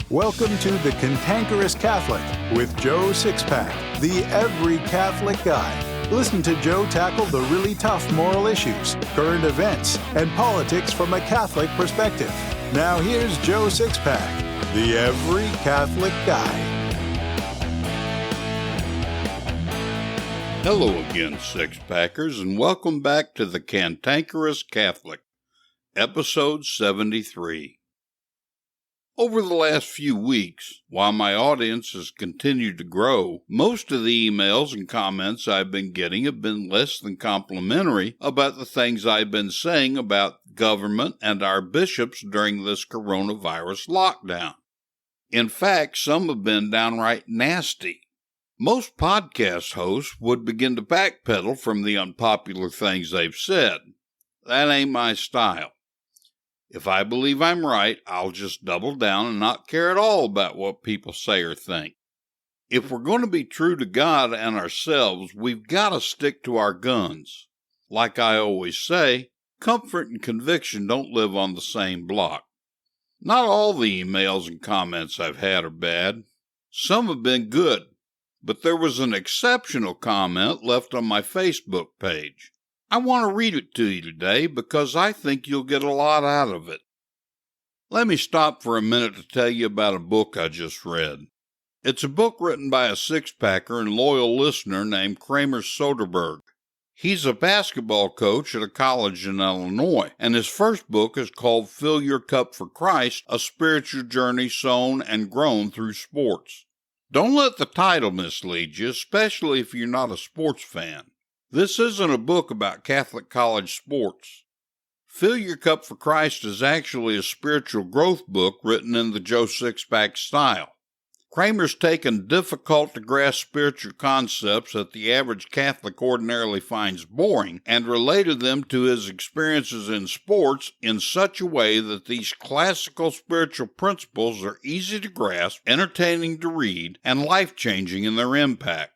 Welcome to the Cantankerous Catholic with Joe Sixpack, the every Catholic guy. Listen to Joe tackle the really tough moral issues, current events, and politics from a Catholic perspective. Now here's Joe Sixpack, the every Catholic guy. Hello again, Six-Packers, and welcome back to the Cantankerous Catholic, episode 73. Over the last few weeks, while my audience has continued to grow, most of the emails and comments I've been getting have been less than complimentary about the things I've been saying about government and our bishops during this coronavirus lockdown. In fact, some have been downright nasty. Most podcast hosts would begin to backpedal from the unpopular things they've said. That ain't my style. If I believe I'm right, I'll just double down and not care at all about what people say or think. If we're going to be true to God and ourselves, we've got to stick to our guns. Like I always say, comfort and conviction don't live on the same block. Not all the emails and comments I've had are bad. Some have been good, but there was an exceptional comment left on my Facebook page. I want to read it to you today because I think you'll get a lot out of it. Let me stop for a minute to tell you about a book I just read. It's a book written by a six-packer and loyal listener named Kramer Soderberg. He's a basketball coach at a college in Illinois, and his first book is called Fill Your Cup for Christ, A Spiritual Journey Sown and Grown Through Sports. Don't let the title mislead you, especially if you're not a sports fan. This isn't a book about Catholic college sports. Fill Your Cup for Christ is actually a spiritual growth book written in the Joe Sixpack style. Kramer's taken difficult-to-grasp spiritual concepts that the average Catholic ordinarily finds boring and related them to his experiences in sports in such a way that these classical spiritual principles are easy to grasp, entertaining to read, and life-changing in their impact.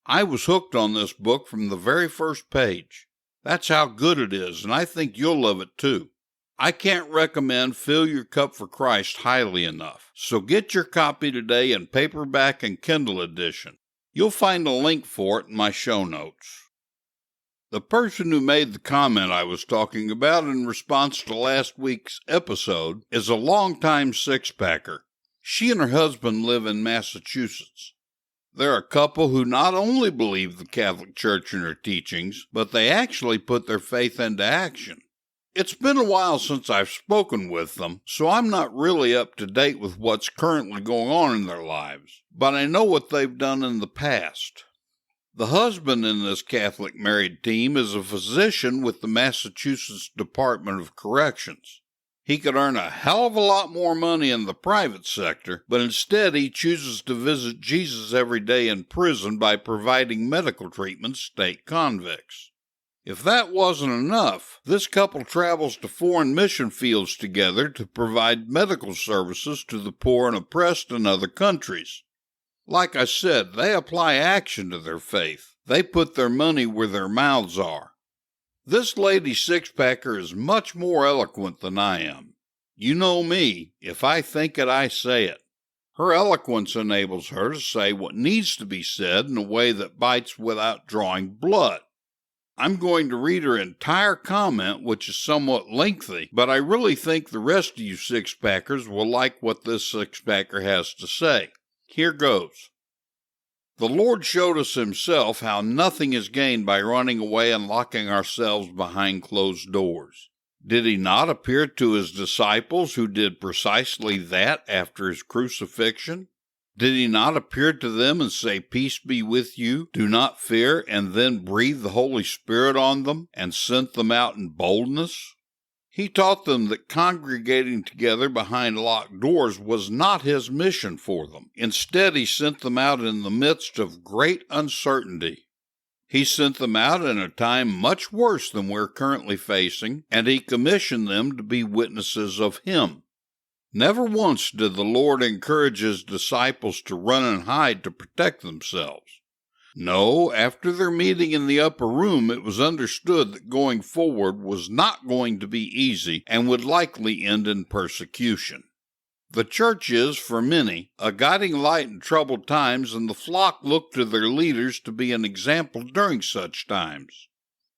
I was hooked on this book from the very first page. That's how good it is, and I think you'll love it too. I can't recommend Fill Your Cup for Christ highly enough, so get your copy today in paperback and Kindle edition. You'll find a link for it in my show notes. The person who made the comment I was talking about in response to last week's episode is a longtime six-packer. She and her husband live in Massachusetts. They're a couple who not only believe the Catholic Church and her teachings, but they actually put their faith into action. It's been a while since I've spoken with them, so I'm not really up to date with what's currently going on in their lives, but I know what they've done in the past. The husband in this Catholic married team is a physician with the Massachusetts Department of Corrections. He could earn a hell of a lot more money in the private sector, but instead he chooses to visit Jesus every day in prison by providing medical treatment to state convicts. If that wasn't enough, this couple travels to foreign mission fields together to provide medical services to the poor and oppressed in other countries. Like I said, they apply action to their faith. They put their money where their mouths are. This lady six-packer is much more eloquent than I am. You know me. If I think it, I say it. Her eloquence enables her to say what needs to be said in a way that bites without drawing blood. I'm going to read her entire comment, which is somewhat lengthy, but I really think the rest of you six-packers will like what this six-packer has to say. Here goes. The Lord showed us himself how nothing is gained by running away and locking ourselves behind closed doors. Did he not appear to his disciples who did precisely that after his crucifixion? Did he not appear to them and say, "Peace be with you, do not fear," and then breathe the Holy Spirit on them and sent them out in boldness? He taught them that congregating together behind locked doors was not his mission for them. Instead, he sent them out in the midst of great uncertainty. He sent them out in a time much worse than we're currently facing, and he commissioned them to be witnesses of him. Never once did the Lord encourage his disciples to run and hide to protect themselves. No, after their meeting in the upper room, it was understood that going forward was not going to be easy and would likely end in persecution. The church is, for many, a guiding light in troubled times, and the flock look to their leaders to be an example during such times.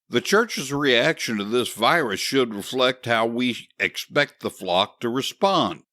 The church's reaction to this virus should reflect how we expect the flock to respond.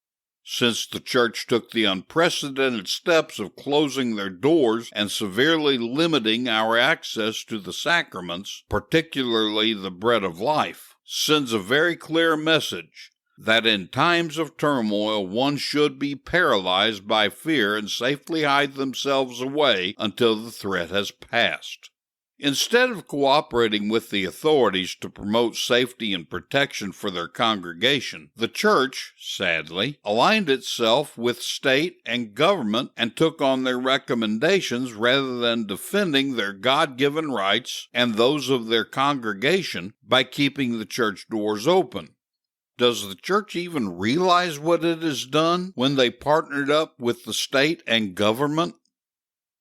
Since the church took the unprecedented steps of closing their doors and severely limiting our access to the sacraments, particularly the bread of life, sends a very clear message that in times of turmoil one should be paralyzed by fear and safely hide themselves away until the threat has passed. Instead of cooperating with the authorities to promote safety and protection for their congregation, the church, sadly, aligned itself with state and government and took on their recommendations rather than defending their God-given rights and those of their congregation by keeping the church doors open. Does the church even realize what it has done when they partnered up with the state and government?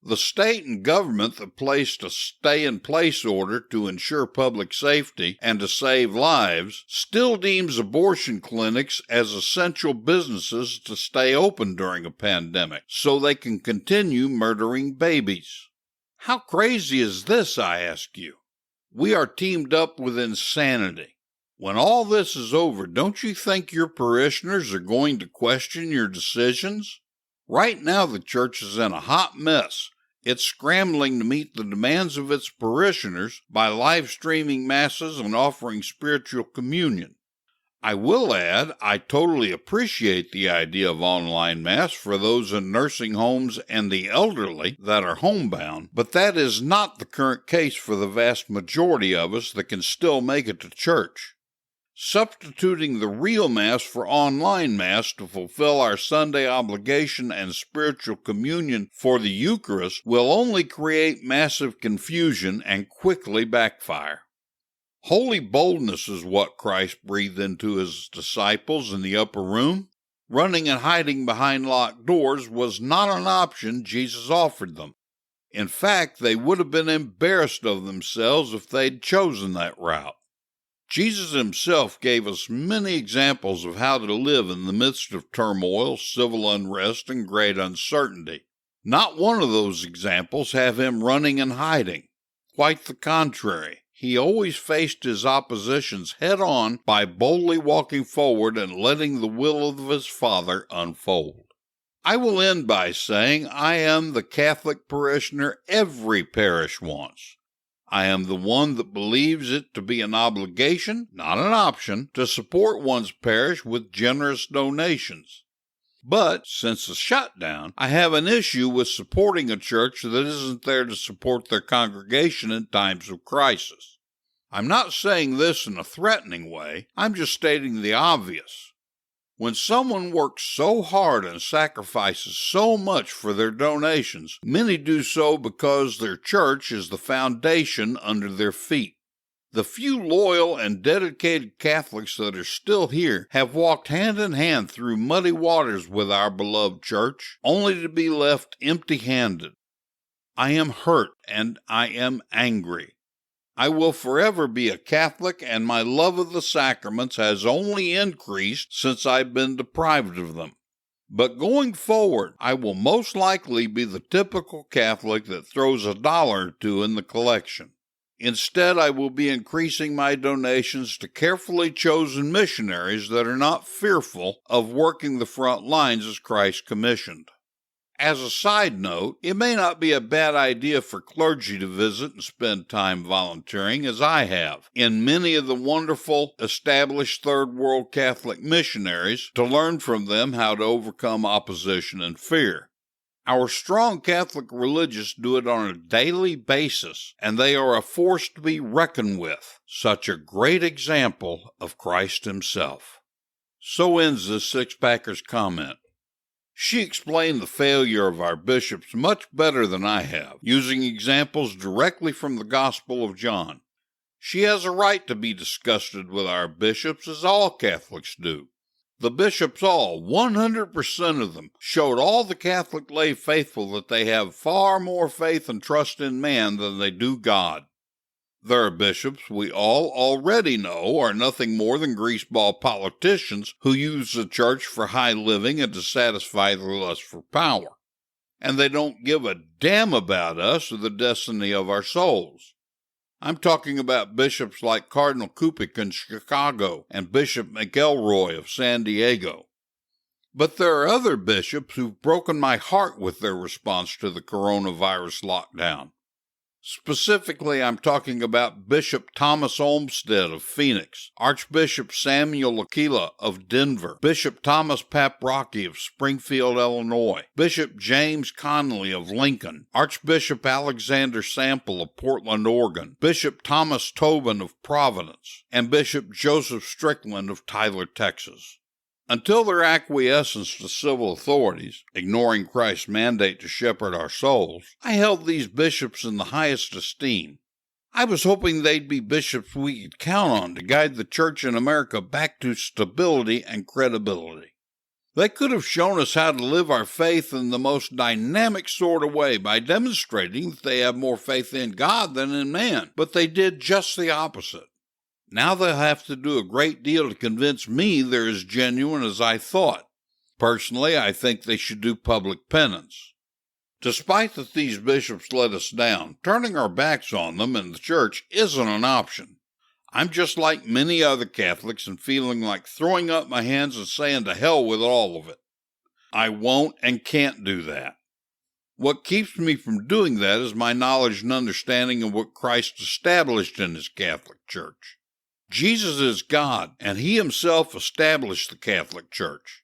The state and government that placed a stay-in-place order to ensure public safety and to save lives still deems abortion clinics as essential businesses to stay open during a pandemic so they can continue murdering babies. How crazy is this, I ask you? We are teamed up with insanity. When all this is over, don't you think your parishioners are going to question your decisions? Right now the church is in a hot mess. It's scrambling to meet the demands of its parishioners by live streaming masses and offering spiritual communion. I will add, I totally appreciate the idea of online mass for those in nursing homes and the elderly that are homebound, but that is not the current case for the vast majority of us that can still make it to church. Substituting the real Mass for online Mass to fulfill our Sunday obligation and spiritual communion for the Eucharist will only create massive confusion and quickly backfire. Holy boldness is what Christ breathed into his disciples in the upper room. Running and hiding behind locked doors was not an option Jesus offered them. In fact, they would have been embarrassed of themselves if they'd chosen that route. Jesus himself gave us many examples of how to live in the midst of turmoil, civil unrest, and great uncertainty. Not one of those examples have him running and hiding. Quite the contrary. He always faced his oppositions head-on by boldly walking forward and letting the will of his Father unfold. I will end by saying I am the Catholic parishioner every parish wants. I am the one that believes it to be an obligation, not an option, to support one's parish with generous donations. But, since the shutdown, I have an issue with supporting a church that isn't there to support their congregation in times of crisis. I'm not saying this in a threatening way, I'm just stating the obvious. When someone works so hard and sacrifices so much for their donations, many do so because their church is the foundation under their feet. The few loyal and dedicated Catholics that are still here have walked hand in hand through muddy waters with our beloved church, only to be left empty-handed. I am hurt and I am angry. I will forever be a Catholic, and my love of the sacraments has only increased since I've been deprived of them. But going forward, I will most likely be the typical Catholic that throws $1 or $2 in the collection. Instead, I will be increasing my donations to carefully chosen missionaries that are not fearful of working the front lines as Christ commissioned. As a side note, it may not be a bad idea for clergy to visit and spend time volunteering, as I have, in many of the wonderful established Third World Catholic missionaries to learn from them how to overcome opposition and fear. Our strong Catholic religious do it on a daily basis, and they are a force to be reckoned with, such a great example of Christ himself. So ends this Sixpacker's comment. She explained the failure of our bishops much better than I have, using examples directly from the Gospel of John. She has a right to be disgusted with our bishops, as all Catholics do. The bishops all, 100% of them, showed all the Catholic lay faithful that they have far more faith and trust in man than they do God. There are bishops we all already know are nothing more than greaseball politicians who use the church for high living and to satisfy their lust for power. And they don't give a damn about us or the destiny of our souls. I'm talking about bishops like Cardinal Kupik in Chicago and Bishop McElroy of San Diego. But there are other bishops who've broken my heart with their response to the coronavirus lockdown. Specifically, I'm talking about Bishop Thomas Olmsted of Phoenix, Archbishop Samuel Aquila of Denver, Bishop Thomas Paprocki of Springfield, Illinois, Bishop James Conley of Lincoln, Archbishop Alexander Sample of Portland, Oregon, Bishop Thomas Tobin of Providence, and Bishop Joseph Strickland of Tyler, Texas. Until their acquiescence to civil authorities, ignoring Christ's mandate to shepherd our souls, I held these bishops in the highest esteem. I was hoping they'd be bishops we could count on to guide the church in America back to stability and credibility. They could have shown us how to live our faith in the most dynamic sort of way by demonstrating that they have more faith in God than in man, but they did just the opposite. Now they'll have to do a great deal to convince me they're as genuine as I thought. Personally, I think they should do public penance. Despite that these bishops let us down, turning our backs on them and the church isn't an option. I'm just like many other Catholics and feeling like throwing up my hands and saying to hell with all of it. I won't and can't do that. What keeps me from doing that is my knowledge and understanding of what Christ established in His Catholic Church. Jesus is God, and He Himself established the Catholic Church.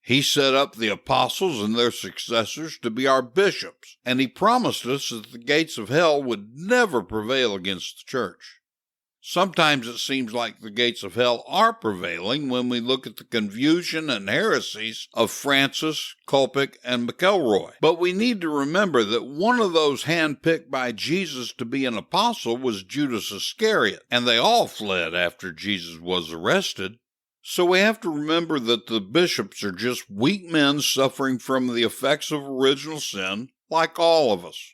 He set up the apostles and their successors to be our bishops, and He promised us that the gates of hell would never prevail against the church. Sometimes it seems like the gates of hell are prevailing when we look at the confusion and heresies of Francis, Kulpik, and McElroy. But we need to remember that one of those handpicked by Jesus to be an apostle was Judas Iscariot, and they all fled after Jesus was arrested. So we have to remember that the bishops are just weak men suffering from the effects of original sin, like all of us.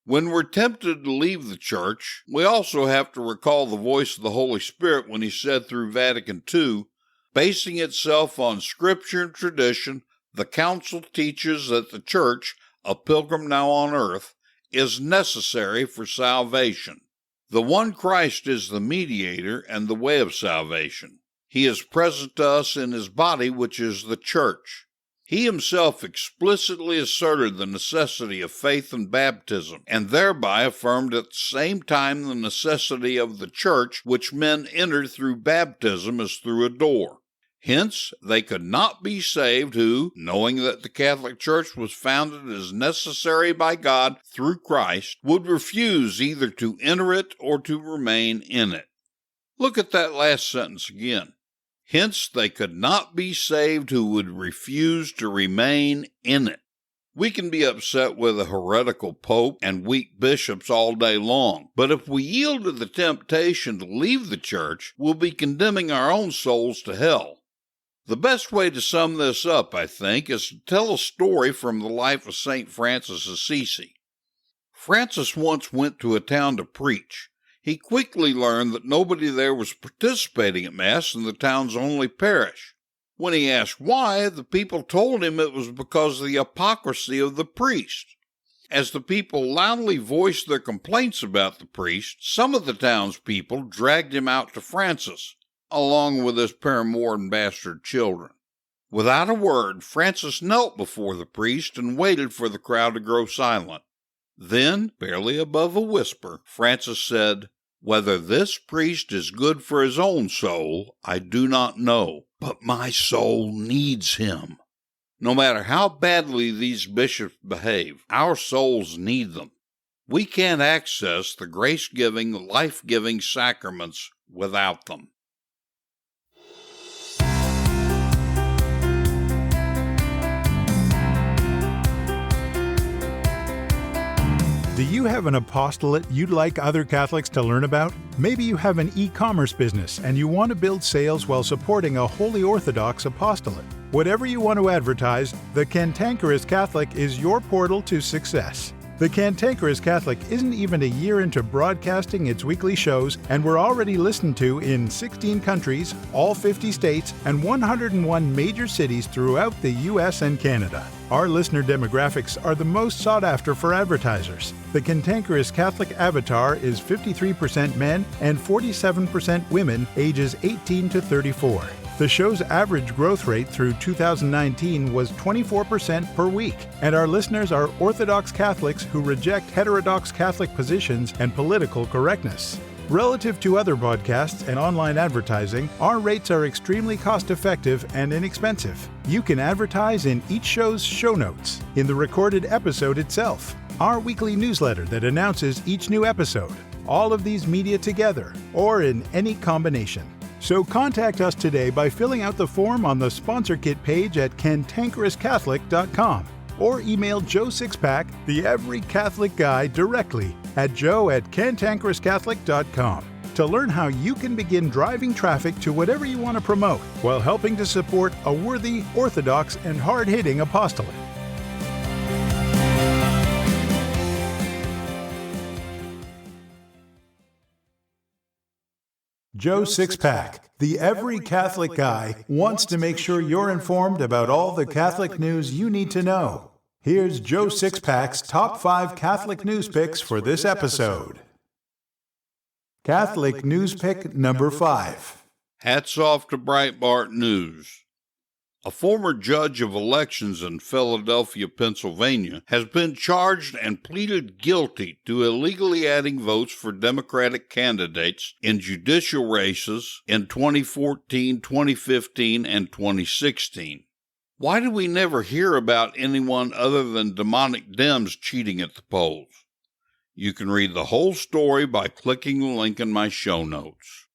When we're tempted to leave the church, we also have to recall the voice of the Holy Spirit when He said through Vatican II, basing itself on Scripture and tradition, the Council teaches that the church, a pilgrim now on earth, is necessary for salvation. The one Christ is the mediator and the way of salvation. He is present to us in His body, which is the church. He Himself explicitly asserted the necessity of faith and baptism, and thereby affirmed at the same time the necessity of the church which men enter through baptism as through a door. Hence, they could not be saved who, knowing that the Catholic Church was founded as necessary by God through Christ, would refuse either to enter it or to remain in it. Look at that last sentence again. Hence, they could not be saved who would refuse to remain in it. We can be upset with a heretical pope and weak bishops all day long, but if we yield to the temptation to leave the church, we'll be condemning our own souls to hell. The best way to sum this up, I think, is to tell a story from the life of St. Francis Assisi. Francis once went to a town to preach. He quickly learned that nobody there was participating at Mass in the town's only parish. When he asked why, the people told him it was because of the hypocrisy of the priest. As the people loudly voiced their complaints about the priest, some of the townspeople dragged him out to Francis, along with his paramour and bastard children. Without a word, Francis knelt before the priest and waited for the crowd to grow silent. Then, barely above a whisper, Francis said, "Whether this priest is good for his own soul, I do not know, but my soul needs him." No matter how badly these bishops behave, our souls need them. We can't access the grace-giving, life-giving sacraments without them. Do you have an apostolate you'd like other Catholics to learn about? Maybe you have an e-commerce business and you want to build sales while supporting a Holy Orthodox apostolate. Whatever you want to advertise, the Cantankerous Catholic is your portal to success. The Cantankerous Catholic isn't even a year into broadcasting its weekly shows, and we're already listened to in 16 countries, all 50 states, and 101 major cities throughout the U.S. and Canada. Our listener demographics are the most sought after for advertisers. The Cantankerous Catholic avatar is 53% men and 47% women ages 18 to 34. The show's average growth rate through 2019 was 24% per week, and our listeners are Orthodox Catholics who reject heterodox Catholic positions and political correctness. Relative to other broadcasts and online advertising, our rates are extremely cost-effective and inexpensive. You can advertise in each show's show notes, in the recorded episode itself, our weekly newsletter that announces each new episode, all of these media together, or in any combination. So contact us today by filling out the form on the sponsor kit page at cantankerouscatholic.com or email Joe Sixpack, the Every Catholic Guy, directly at joe@cantankerouscatholic.com to learn how you can begin driving traffic to whatever you want to promote while helping to support a worthy, orthodox, and hard-hitting apostolate. Joe Sixpack, the Every Catholic Guy, wants to make sure you're informed about all the Catholic news you need to know. Here's Joe Sixpack's top 5 Catholic news picks for this episode. Catholic news pick number 5. Hats off to Breitbart News. A former judge of elections in Philadelphia, Pennsylvania, has been charged and pleaded guilty to illegally adding votes for Democratic candidates in judicial races in 2014, 2015, and 2016. Why do we never hear about anyone other than demonic Dems cheating at the polls? You can read the whole story by clicking the link in my show notes.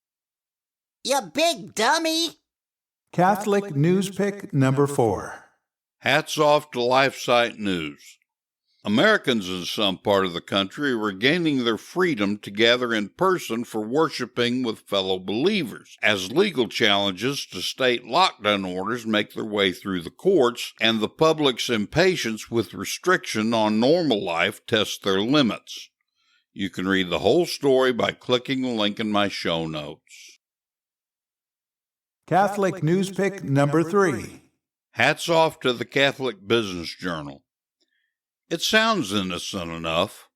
You big dummy! Catholic news pick number 4. Hats off to LifeSite News. Americans in some part of the country are regaining their freedom to gather in person for worshiping with fellow believers, as legal challenges to state lockdown orders make their way through the courts, and the public's impatience with restriction on normal life tests their limits. You can read the whole story by clicking the link in my show notes. Catholic news pick number 3. Hats off to the Catholic Business Journal. It sounds innocent enough.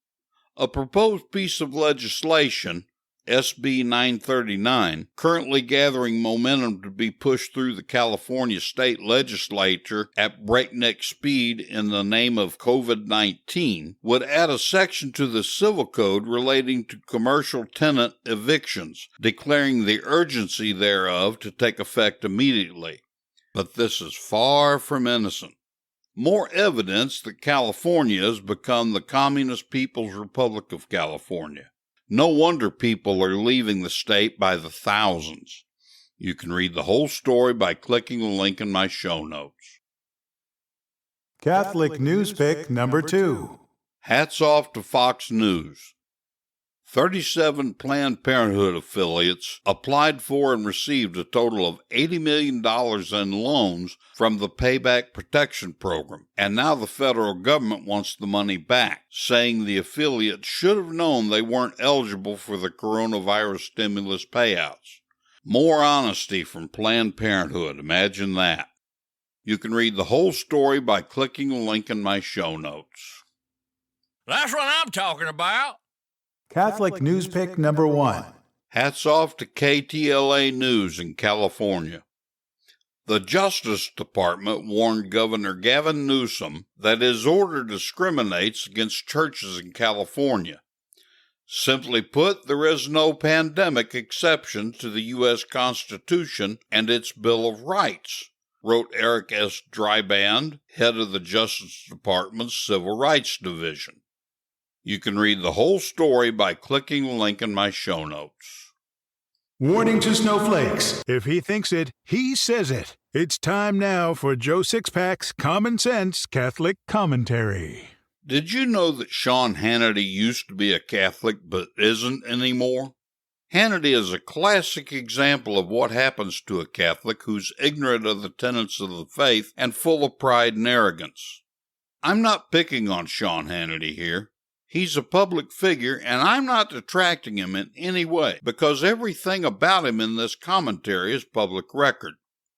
A proposed piece of legislation, SB 939, currently gathering momentum to be pushed through the California state legislature at breakneck speed in the name of COVID-19, would add a section to the Civil Code relating to commercial tenant evictions, declaring the urgency thereof to take effect immediately. But this is far from innocent. More evidence that California has become the Communist People's Republic of California. No wonder people are leaving the state by the thousands. You can read the whole story by clicking the link in my show notes. Catholic news pick number 2. Hats off to Fox News. 37 Planned Parenthood affiliates applied for and received a total of $80 million in loans from the Payback Protection Program, and now the federal government wants the money back, saying the affiliates should have known they weren't eligible for the coronavirus stimulus payouts. More honesty from Planned Parenthood, imagine that. You can read the whole story by clicking the link in my show notes. That's what I'm talking about. Catholic news pick number 1. Hats off to KTLA News in California. The Justice Department warned Governor Gavin Newsom that his order discriminates against churches in California. Simply put, there is no pandemic exception to the U.S. Constitution and its Bill of Rights, wrote Eric S. Dryband, head of the Justice Department's Civil Rights Division. You can read the whole story by clicking the link in my show notes. Warning to snowflakes. If he thinks it, he says it. It's time now for Joe Sixpack's Common Sense Catholic Commentary. Did you know that Sean Hannity used to be a Catholic but isn't anymore? Hannity is a classic example of what happens to a Catholic who's ignorant of the tenets of the faith and full of pride and arrogance. I'm not picking on Sean Hannity here. He's a public figure, and I'm not detracting him in any way, because everything about him in this commentary is public record.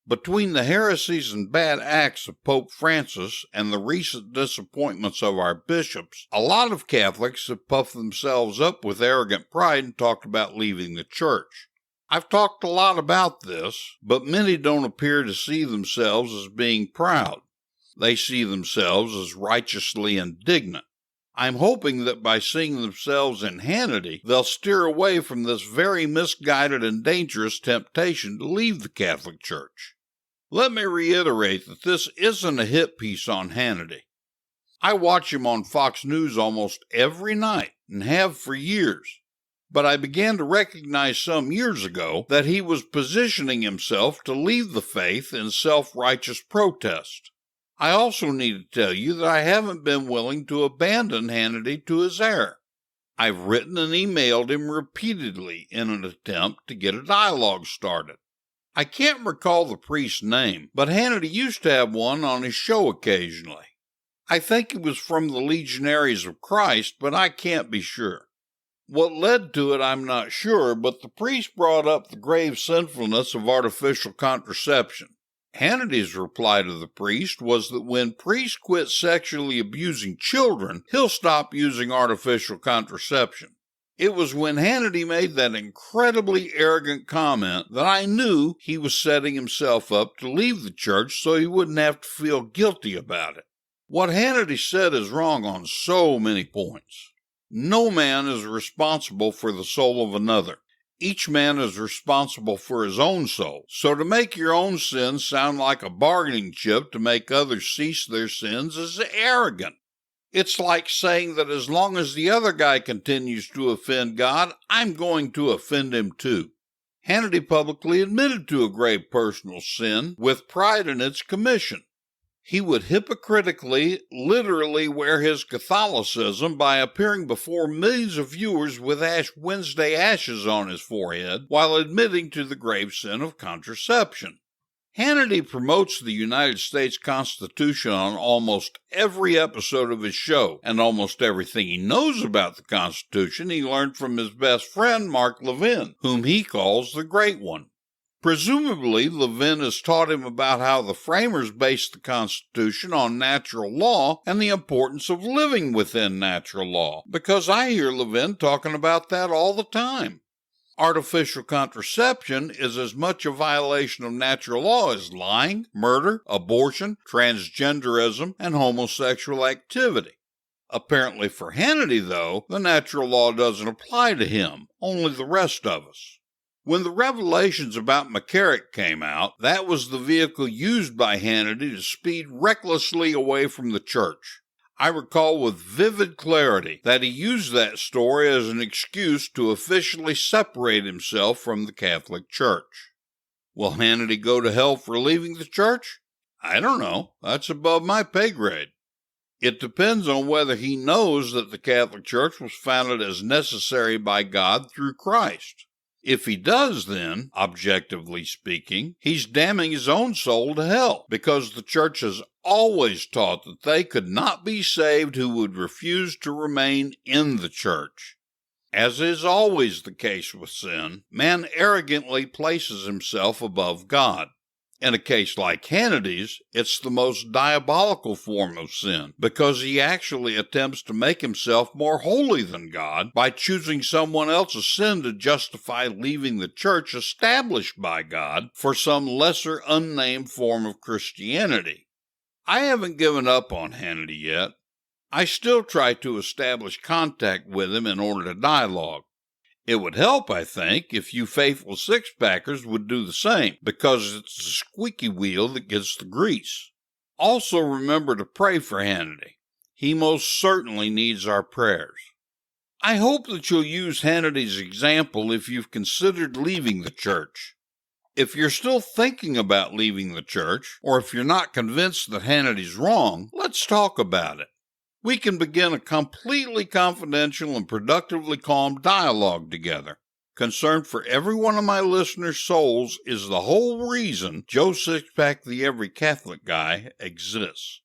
Between the heresies and bad acts of Pope Francis and the recent disappointments of our bishops, a lot of Catholics have puffed themselves up with arrogant pride and talked about leaving the church. I've talked a lot about this, but many don't appear to see themselves as being proud. They see themselves as righteously indignant. I'm hoping that by seeing themselves in Hannity, they'll steer away from this very misguided and dangerous temptation to leave the Catholic Church. Let me reiterate that this isn't a hit piece on Hannity. I watch him on Fox News almost every night and have for years, but I began to recognize some years ago that he was positioning himself to leave the faith in self-righteous protest. I also need to tell you that I haven't been willing to abandon Hannity to his error. I've written and emailed him repeatedly in an attempt to get a dialogue started. I can't recall the priest's name, but Hannity used to have one on his show occasionally. I think it was from the Legionaries of Christ, but I can't be sure. What led to it, I'm not sure, but the priest brought up the grave sinfulness of artificial contraception. Hannity's reply to the priest was that when priests quit sexually abusing children, he'll stop using artificial contraception. It was when Hannity made that incredibly arrogant comment that I knew he was setting himself up to leave the church so he wouldn't have to feel guilty about it. What Hannity said is wrong on so many points. No man is responsible for the soul of another. Each man is responsible for his own soul. So to make your own sins sound like a bargaining chip to make others cease their sins is arrogant. It's like saying that as long as the other guy continues to offend God, I'm going to offend him too. Hannity publicly admitted to a grave personal sin with pride in its commission. He would hypocritically, literally wear his Catholicism by appearing before millions of viewers with Ash Wednesday ashes on his forehead while admitting to the grave sin of contraception. Hannity promotes the United States Constitution on almost every episode of his show, and almost everything he knows about the Constitution he learned from his best friend, Mark Levin, whom he calls the Great One. Presumably, Levin has taught him about how the framers based the Constitution on natural law and the importance of living within natural law, because I hear Levin talking about that all the time. Artificial contraception is as much a violation of natural law as lying, murder, abortion, transgenderism, and homosexual activity. Apparently for Hannity, though, the natural law doesn't apply to him, only the rest of us. When the revelations about McCarrick came out, that was the vehicle used by Hannity to speed recklessly away from the church. I recall with vivid clarity that he used that story as an excuse to officially separate himself from the Catholic Church. Will Hannity go to hell for leaving the church? I don't know. That's above my pay grade. It depends on whether he knows that the Catholic Church was founded as necessary by God through Christ. If he does, then, objectively speaking, he's damning his own soul to hell, because the church has always taught that they could not be saved who would refuse to remain in the church. As is always the case with sin, man arrogantly places himself above God. In a case like Hannity's, it's the most diabolical form of sin, because he actually attempts to make himself more holy than God by choosing someone else's sin to justify leaving the church established by God for some lesser unnamed form of Christianity. I haven't given up on Hannity yet. I still try to establish contact with him in order to dialogue. It would help, I think, if you faithful six-packers would do the same, because it's the squeaky wheel that gets the grease. Also remember to pray for Hannity. He most certainly needs our prayers. I hope that you'll use Hannity's example if you've considered leaving the church. If you're still thinking about leaving the church, or if you're not convinced that Hannity's wrong, let's talk about it. We can begin a completely confidential and productively calm dialogue together. Concern for every one of my listeners' souls is the whole reason Joe Sixpack, the Every Catholic Guy, exists.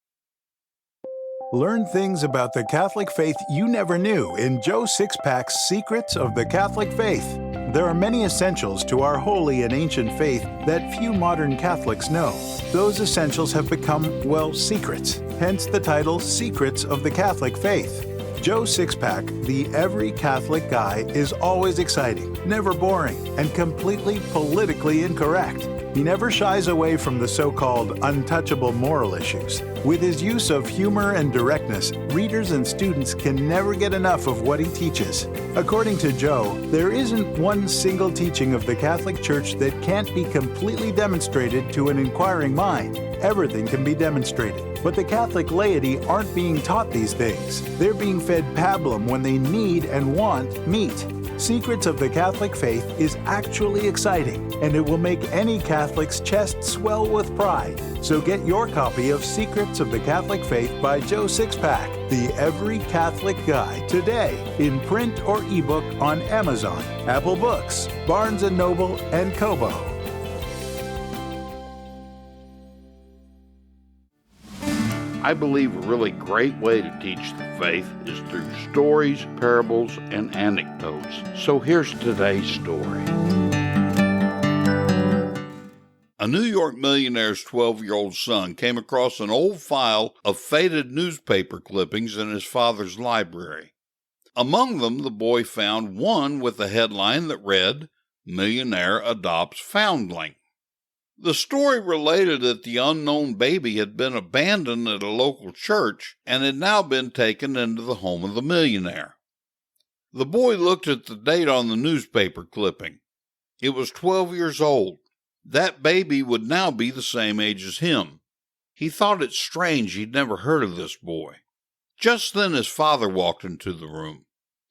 Learn things about the Catholic faith you never knew in Joe Sixpack's Secrets of the Catholic Faith. There are many essentials to our holy and ancient faith that few modern Catholics know. Those essentials have become, well, secrets, hence the title Secrets of the Catholic Faith. Joe Sixpack, the every Catholic guy, is always exciting, never boring, and completely politically incorrect. He never shies away from the so-called untouchable moral issues. With his use of humor and directness, readers and students can never get enough of what he teaches. According to Joe, there isn't one single teaching of the Catholic Church that can't be completely demonstrated to an inquiring mind. Everything can be demonstrated. But the Catholic laity aren't being taught these things. They're being fed pablum when they need and want meat. Secrets of the Catholic Faith is actually exciting, and it will make any Catholic's chest swell with pride. So get your copy of Secrets of the Catholic Faith by Joe Sixpack, the Every Catholic Guy, today in print or ebook on Amazon, Apple Books, Barnes & Noble, and Kobo. I believe a really great way to teach the faith is through stories, parables, and anecdotes. So here's today's story. A New York millionaire's 12-year-old son came across an old file of faded newspaper clippings in his father's library. Among them, the boy found one with a headline that read, "Millionaire Adopts Foundling." The story related that the unknown baby had been abandoned at a local church and had now been taken into the home of the millionaire. The boy looked at the date on the newspaper clipping. It was 12 years old. That baby would now be the same age as him. He thought it strange he'd never heard of this boy. Just then his father walked into the room.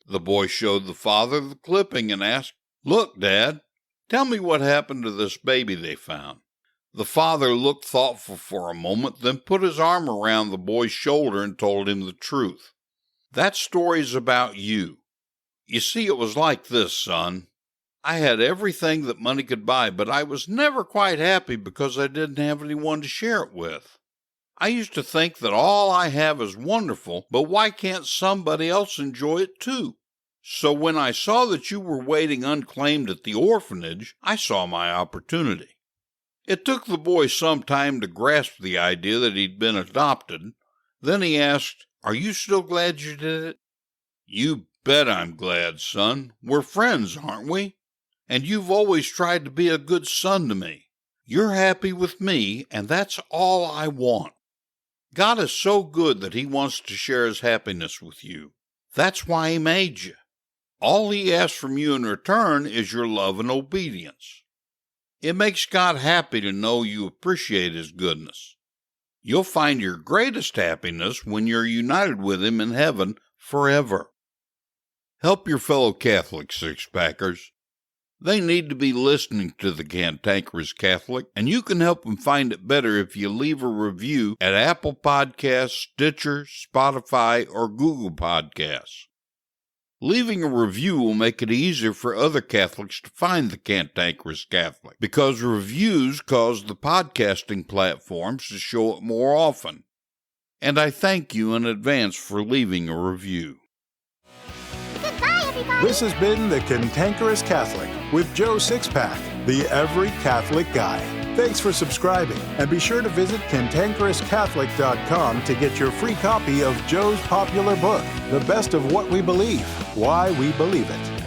The boy showed the father the clipping and asked, "Look, Dad, tell me what happened to this baby they found." The father looked thoughtful for a moment, then put his arm around the boy's shoulder and told him the truth. "That story's about you. You see, it was like this, son. I had everything that money could buy, but I was never quite happy because I didn't have anyone to share it with. I used to think that all I have is wonderful, but why can't somebody else enjoy it too? So when I saw that you were waiting unclaimed at the orphanage, I saw my opportunity." It took the boy some time to grasp the idea that he'd been adopted. Then he asked, "Are you still glad you did it?" "You bet I'm glad, son. We're friends, aren't we? And you've always tried to be a good son to me. You're happy with me, and that's all I want. God is so good that he wants to share his happiness with you. That's why he made you. All he asks from you in return is your love and obedience. It makes God happy to know you appreciate his goodness. You'll find your greatest happiness when you're united with him in heaven forever." Help your fellow Catholics, Sixpackers. They need to be listening to the Cantankerous Catholic, and you can help them find it better if you leave a review at Apple Podcasts, Stitcher, Spotify, or Google Podcasts. Leaving a review will make it easier for other Catholics to find the Cantankerous Catholic, because reviews cause the podcasting platforms to show it more often. And I thank you in advance for leaving a review. Goodbye, everybody. This has been the Cantankerous Catholic with Joe Sixpack, the Every Catholic Guy. Thanks for subscribing, and be sure to visit cantankerouscatholic.com to get your free copy of Joe's popular book, The Best of What We Believe, Why We Believe It.